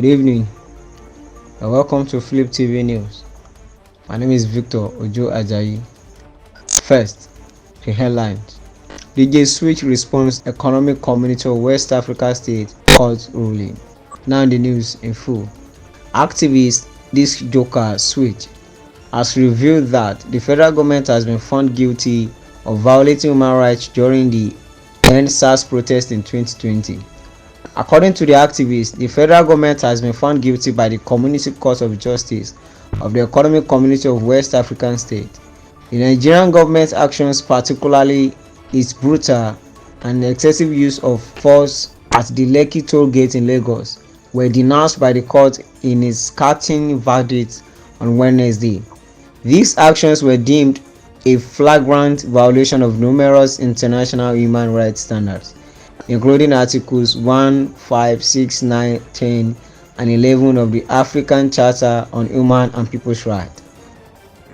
Good evening and welcome to Flip TV News. My name is Victor Ojo Ajayi. First, the headlines. DJ Switch responds Economic Community of West Africa State Court ruling. Now the news in full. Activist Disc Joker Switch has revealed that the federal government has been found guilty of violating human rights during the End SARS protest in 2020. According to the activist, the federal government has been found guilty by the Community Court of Justice of the Economic Community of West African State. The Nigerian government's actions, particularly its brutal and excessive use of force at the Lekki toll gate in Lagos, were denounced by the court in its scathing verdict on Wednesday. These actions were deemed a flagrant violation of numerous international human rights standards, including Articles 1, 5, 6, 9, 10, and 11 of the African Charter on Human and People's Rights.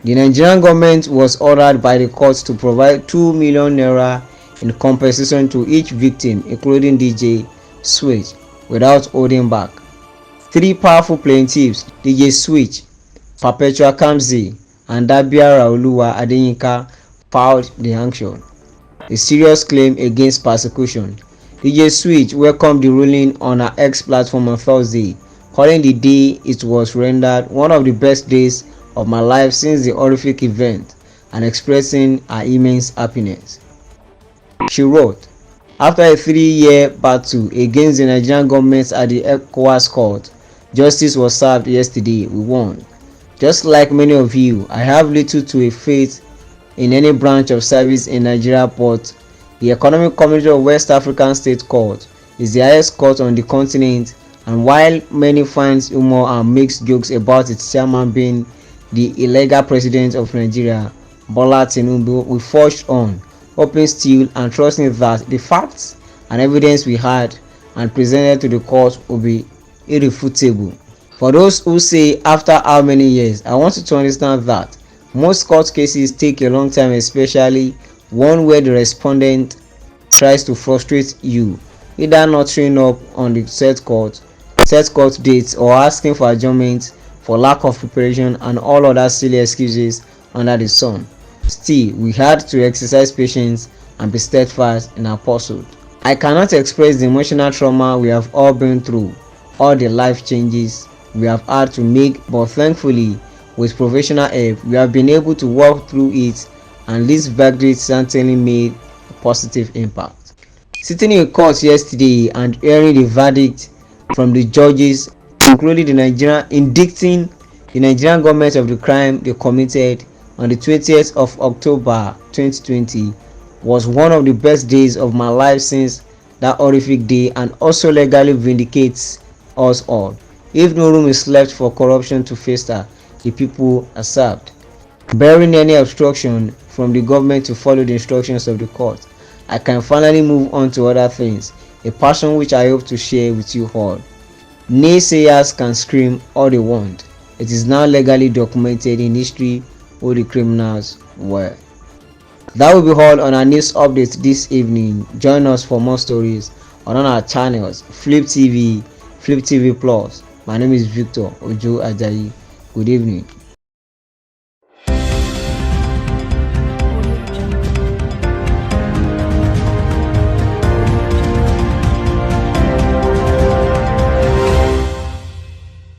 The Nigerian government was ordered by the court to provide 2 million naira in compensation to each victim, including DJ Switch, without holding back. Three powerful plaintiffs, DJ Switch, Perpetua Kamsi, and Dabia Rauluwa Adeyinka, filed the action, a serious claim against persecution. DJ Switch welcomed the ruling on her X platform on Thursday, calling the day it was rendered one of the best days of my life since the horrific event and expressing her immense happiness. She wrote, "After a 3-year battle against the Nigerian government at the Ecowas court, justice was served yesterday. We won. Just like many of you, I have little to a faith in any branch of service in Nigeria, but the Economic Community of West African State Court is the highest court on the continent, and while many find humor and makes jokes about its chairman being the illegal president of Nigeria, Bola Tinubu, we forged on, hoping still and trusting that the facts and evidence we had and presented to the court will be irrefutable. For those who say after how many years, I want you to understand that most court cases take a long time, especially one where the respondent tries to frustrate you, either not showing up on the set court dates or asking for adjournment for lack of preparation and all other silly excuses under the sun. Still, we had to exercise patience and be steadfast in our pursuit. I cannot express the emotional trauma we have all been through, all the life changes we have had to make, but thankfully, with professional help, we have been able to walk through it, and this verdict certainly made a positive impact." Sitting in court yesterday and hearing the verdict from the judges, including indicting the Nigerian government of the crime they committed on the 20th of October 2020, was one of the best days of my life since that horrific day, and also legally vindicates us all. If no room is left for corruption to fester, the people are served. Barring any obstruction from the government to follow the instructions of the court, I can finally move on to other things, a passion which I hope to share with you all. Naysayers can scream all they want. It is now legally documented in history who the criminals were. That will be all on our news update this evening. Join us for more stories on our channels Flip TV, Flip TV Plus. My name is Victor Ojo Ajayi. Good evening.